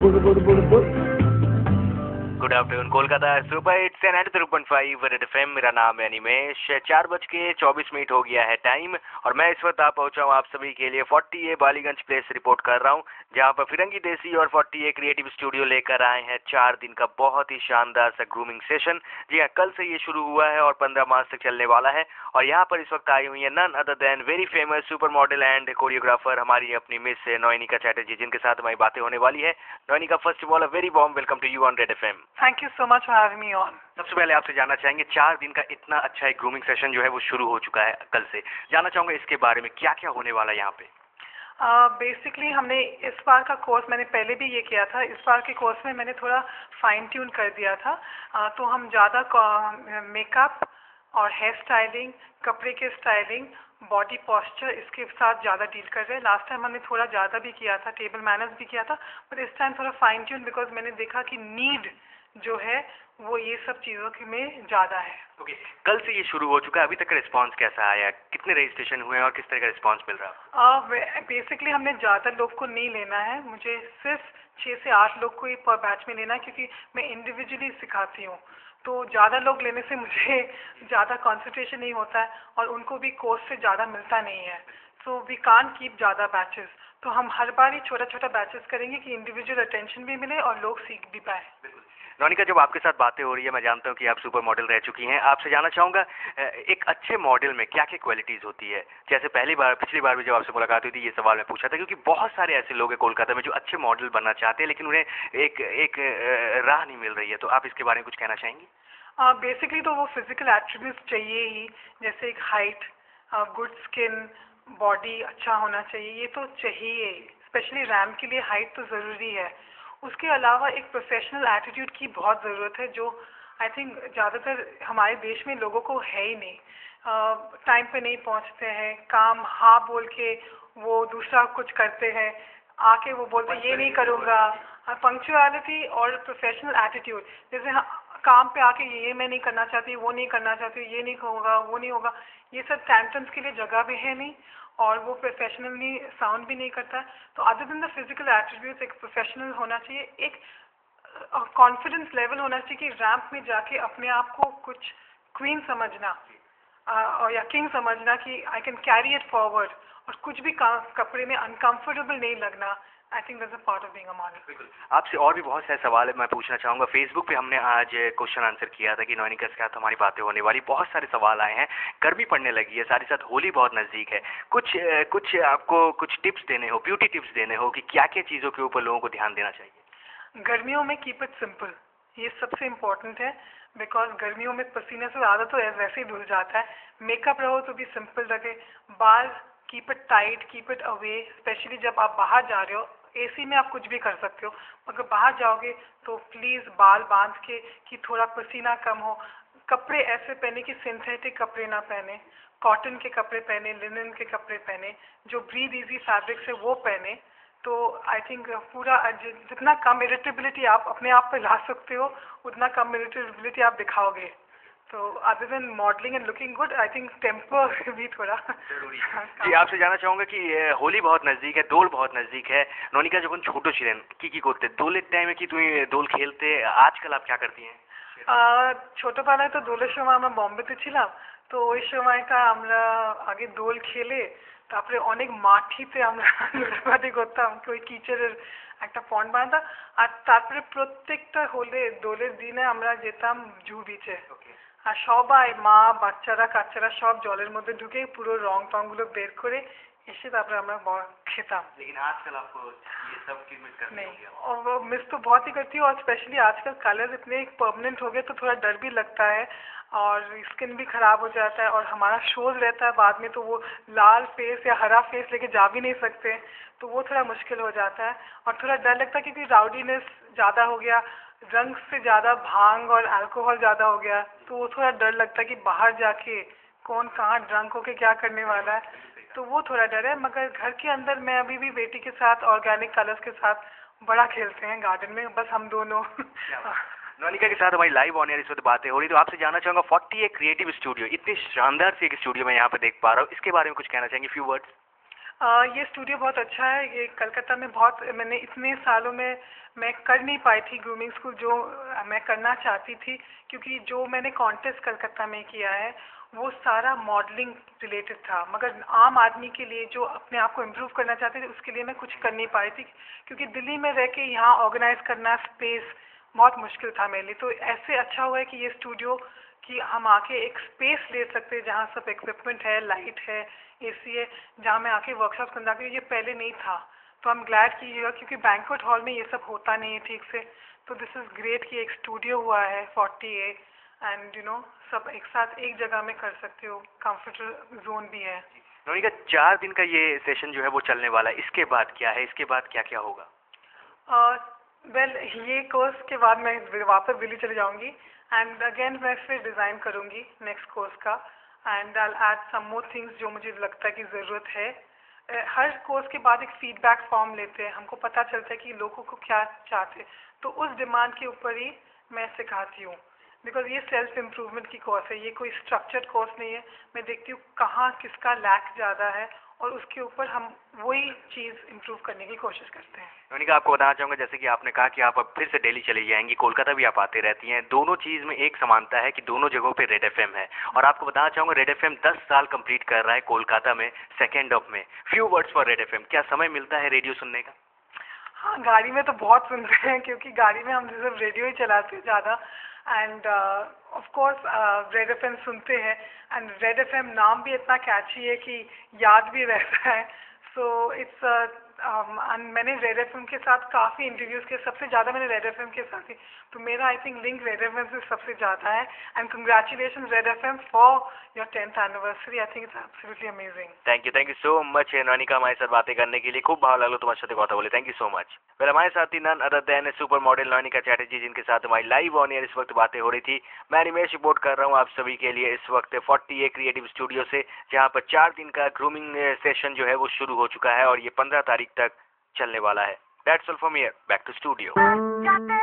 Good afternoon Kolkata super hits 93.5 red FM. मेरा नाम है अनिमेश। 4:24 हो गया है टाइम और मैं इस वक्त पहुंचा हूं आप सभी के लिए 40A बालीगंज प्लेस से रिपोर्ट कर रहा हूं, जहां पर फिरंगी देसी और 40A क्रिएटिव स्टूडियो लेकर आए हैं 4 दिन का बहुत ही शानदार सा ग्रूमिंग सेशन। जी हाँ, कल से ये शुरू हुआ है और 15 मार्च तक चलने वाला है। और यहाँ पर इस वक्त आई हुई है none other than very famous supermodel and choreographer हमारी अपनी मिस नौनिका चैटर्जी, जिनके साथ हमारी बातें होने वाली है। Naunika, first of all a very warm welcome to you on red FM. Thank you so much for having me on. सबसे पहले आपसे जानना चाहेंगे, 4 दिन का इतना अच्छा एक ग्रूमिंग सेशन जो है वो शुरू हो चुका है कल से। जानना चाहूंगा इसके बारे में क्या क्या होने वाला है यहाँ पे। बेसिकली हमने इस बार का कोर्स, मैंने पहले भी ये किया था, इस बार के कोर्स में मैंने थोड़ा फाइन ट्यून कर दिया था। तो हम ज़्यादा मेकअप और हेयर स्टाइलिंग, कपड़े के स्टाइलिंग, बॉडी पॉस्चर, इसके साथ ज़्यादा डील कर रहे हैं। लास्ट टाइम हमने थोड़ा ज़्यादा भी किया था, टेबल मैनर्स भी किया था, बट इस टाइम थोड़ा फाइन ट्यून, बिकॉज मैंने देखा कि नीड जो है वो ये सब चीज़ों की में ज़्यादा है। ओके, कल से ये शुरू हो चुका है, अभी तक का रिस्पांस कैसा आया, कितने रजिस्ट्रेशन हुए हैं और किस तरह का रिस्पांस मिल रहा है? बेसिकली हमने ज़्यादा लोग को नहीं लेना है, मुझे सिर्फ 6 से 8 लोग को ही पर बैच में लेना है, क्योंकि मैं इंडिविजुअली सिखाती हूँ। तो ज़्यादा लोग लेने से मुझे ज़्यादा कंसंट्रेशन नहीं होता है और उनको भी कोर्स से ज़्यादा मिलता नहीं है। सो वी कांट कीप ज़्यादा बैचेस, तो हम हर बार ही छोटा छोटा बैचेस करेंगे कि इंडिविजुअल अटेंशन भी मिले और लोग सीख भी पाए। नौनिका, जब आपके साथ बातें हो रही है, मैं जानता हूँ कि आप सुपर मॉडल रह चुकी हैं, आपसे जानना चाहूँगा एक अच्छे मॉडल में क्या क्या क्वालिटीज़ होती है। जैसे पिछली बार भी जब आपसे मुलाकात हुई थी ये सवाल मैं पूछा था, क्योंकि बहुत सारे ऐसे लोग हैं कोलकाता में जो अच्छे मॉडल बनना चाहते हैं, लेकिन उन्हें एक राह नहीं मिल रही है। तो आप इसके बारे में कुछ कहना चाहेंगी? बेसिकली तो वो फिजिकल एट्रीब्यूट्स चाहिए ही, जैसे एक हाइट, गुड स्किन, बॉडी अच्छा होना चाहिए, ये तो चाहिए। स्पेशली रैम के लिए हाइट तो ज़रूरी है। उसके अलावा एक प्रोफेशनल एटीट्यूड की बहुत ज़रूरत है, जो आई थिंक ज़्यादातर हमारे देश में लोगों को है ही नहीं। टाइम पे नहीं पहुंचते हैं, काम हाँ बोल के वो दूसरा कुछ करते हैं, आके वो बोलते ये नहीं करूँगा। पंक्चुअलिटी और प्रोफेशनल एटीट्यूड, जैसे काम पे आके ये मैं नहीं करना चाहती, वो नहीं करना चाहती, ये नहीं होगा, वो नहीं होगा, ये सब टैंट्रम्स के लिए जगह भी है नहीं और वो प्रोफेशनली साउंड भी नहीं करता। तो other then the physical attributes, एक प्रोफेशनल होना चाहिए, एक कॉन्फिडेंस लेवल होना चाहिए कि रैंप में जाके अपने आप को कुछ क्वीन समझना और या किंग समझना कि I can carry it forward, और कुछ भी कपड़े में अनकंफर्टेबल नहीं लगना। I think that's a part of being a model. बिल्कुल, आपसे और भी बहुत सारे सवाल है मैं पूछना चाहूँगा। फेसबुक पे हमने आज क्वेश्चन आंसर किया था कि नौनिका के साथ हमारी बातें होने वाली, बहुत सारे सवाल आए हैं। गर्मी पड़ने लगी है, साथ ही साथ होली बहुत नज़दीक है। कुछ आपको कुछ टिप्स देने हो, ब्यूटी टिप्स देने हो कि क्या क्या चीज़ों के ऊपर लोगों को ध्यान देना चाहिए? गर्मियों में कीप इट सिंपल, ये सबसे इम्पोर्टेंट है, बिकॉज गर्मियों में पसीने से ज़्यादा तो वैसे ही धुल जाता है। मेकअप रहो तो भी सिंपल रखे, बाल keep it tight, keep it away, specially जब आप बाहर जा रहे हो। एसी में आप कुछ भी कर सकते हो, मगर बाहर जाओगे तो प्लीज़ बाल बांध के कि थोड़ा पसीना कम हो। कपड़े ऐसे पहने कि सिंथेटिक कपड़े ना पहने, कॉटन के कपड़े पहने, लिनन के कपड़े पहने, जो ब्रीद इजी फैब्रिक से वो पहने। तो आई थिंक पूरा जितना कम इरिटेबिलिटी आप अपने आप पे ला सकते हो, उतना कम इरिटेबिलिटी आप दिखाओगे। तो other than modelling and looking good, I think temper भी थोड़ा जरूरी है। जी, आपसे जानना चाहूँगा कि होली बहुत नज़दीक है, दोल बहुत नज़दीक है। नौनिका जब छोटो छिलेन की करते दोलेर टाइम कि तुम दोल खेलते, आजकल आप क्या करती हैं? ছোটবেলায় তো দোলের সময় আমরা বম্বেতে ছিলাম, তো ওই সময়টা আমরা আগে দোল খেলে তারপরে অনেক মাটিতে আমরা লুটোপাটি করতাম, ওই কিচড়ের একটা পন্ড বানাতাম, আর তারপরে প্রত্যেকটা দোলের দিনে আমরা যেতাম জু বিচে, আর সবাই মা বাচ্চারা কাচ্চারা সব জলের মধ্যে ঢুকে পুরো রং টংগুলো বের করে এসে তারপরে আমরা খেতাম। लेकिन आजकल आपको ये सब की मिस करनी होगी। और वो मिस तो बहुत ही करती हूँ, और स्पेशली आजकल कलर इतने परमानेंट हो गए तो थोड़ा डर भी लगता है और स्किन भी ख़राब हो जाता है, और हमारा शोज रहता है बाद में, तो वो लाल फेस या हरा फेस लेके जा भी नहीं सकते, तो वो थोड़ा मुश्किल हो जाता है। और थोड़ा डर लगता है क्योंकि राउडीनेस ज़्यादा हो गया, रंग से ज़्यादा भांग और अल्कोहल ज़्यादा हो गया, तो वो थोड़ा डर लगता है कि बाहर जाके कौन कहाँ ड्रंक होके क्या करने वाला है, तो वो थोड़ा डर है। मगर घर के अंदर मैं अभी भी बेटी के साथ ऑर्गेनिक कलर्स के साथ बड़ा खेलते हैं गार्डन में, बस हम दोनों। नौनिका के साथ हमारी लाइव ऑन एयर इस वक्त बातें हो रही, तो आपसे जानना चाहूँगा 40A क्रिएटिव स्टूडियो, इतनी शानदार सी एक स्टूडियो मैं यहाँ पे देख पा रहा हूँ, इसके बारे में कुछ कहना चाहेंगे, फ्यू वर्ड्स? ये स्टूडियो बहुत अच्छा है। ये कलकत्ता में बहुत, मैंने इतने सालों में मैं कर नहीं पाई थी ग्रूमिंग स्कूल जो मैं करना चाहती थी, क्योंकि जो मैंने कॉन्टेस्ट कलकत्ता में किया है वो सारा मॉडलिंग रिलेटेड था, मगर आम आदमी के लिए जो अपने आप को इम्प्रूव करना चाहते थे उसके लिए मैं कुछ कर नहीं पाई थी, क्योंकि दिल्ली में रह के यहाँ ऑर्गेनाइज करना स्पेस बहुत मुश्किल था मेरे लिए। तो ऐसे अच्छा हुआ है कि ये स्टूडियो कि हम आके एक स्पेस ले सकते हैं जहाँ सब इक्विपमेंट है, लाइट है, एसी है, जहाँ मैं आके वर्कशॉप करना, क्योंकि ये पहले नहीं था। तो हम ग्लैड कीजिएगा, क्योंकि बैंक्वेट हॉल में ये सब होता नहीं है ठीक से। तो दिस इज़ ग्रेट कि एक स्टूडियो हुआ है 40A, एंड सब एक साथ एक जगह में कर सकते हो, कंफर्टेबल जोन भी है। रोनिका, 4 दिन का ये सेशन जो है वो चलने वाला है, इसके बाद क्या है, इसके बाद क्या क्या होगा? वेल ये कोर्स के बाद मैं वापस दिल्ली चले जाऊंगी, एंड अगेन मैं फिर डिज़ाइन करूंगी नेक्स्ट कोर्स का, and I add some more things जो मुझे लगता है कि ज़रूरत है। हर कोर्स के बाद एक फीडबैक फॉर्म लेते हैं, हमको पता चलता है कि लोगों को क्या चाहते हैं, तो उस डिमांड के ऊपर ही मैं सिखाती हूँ। बिकॉज ये सेल्फ इम्प्रूवमेंट की कोर्स है, ये कोई स्ट्रक्चर्ड कोर्स नहीं है। मैं देखती हूँ कहाँ किसका लैक ज़्यादा है और उसके ऊपर हम वही चीज़ इम्प्रूव करने की कोशिश करते हैं। रोनिका, आपको बताना चाहूँगा, जैसे कि आपने कहा कि आप अब फिर से दिल्ली चली जाएंगी, कोलकाता भी आप आते रहती हैं, दोनों चीज़ में एक समानता है कि दोनों जगहों पे रेड एफएम है। और आपको बताना चाहूँगा, रेड एफएम 10 साल कंप्लीट कर रहा है कोलकाता में, सेकेंड ऑफ में। Few words for red FM, क्या समय मिलता है रेडियो सुनने का? हाँ, गाड़ी में तो बहुत सुनते हैं, क्योंकि गाड़ी में हम सिर्फ रेडियो ही चलाते हैं ज़्यादा, end of course red FM सुनते हैं। एंड रेड एफएम नाम भी इतना कैची है कि याद भी रहता है। सो इट्स मैंने रेड एफएम के साथ काफ़ी इंटरव्यूज़ किए, सबसे ज़्यादा मैंने रेड एफएम के साथ ही, तो मेरा I think link red FM से सबसे ज़्यादा है। And congratulation red FM for your 10th anniversary, I think it's absolutely amazing. Thank you so much Ronika, हमारे साथ बातें करने के लिए। खूब भाव लागलो तुम्हारे साथ কথা बोले। Thank you so much. Well, हमारे साथ ही none other than super model Ronika Chatterjee, जिनके साथ हमारी लाइव ऑन एयर इस वक्त बातें हो रही थी। मैं निमेश रिपोर्ट कर रहा हूँ आप सभी के लिए इस वक्त 40A क्रिएटिव स्टूडियो से, जहाँ पर 4 दिन का ग्रूमिंग सेशन जो है वो शुरू हो चुका है और ये 15 तारीख तक चलने वाला है। That's all from here, back to studio.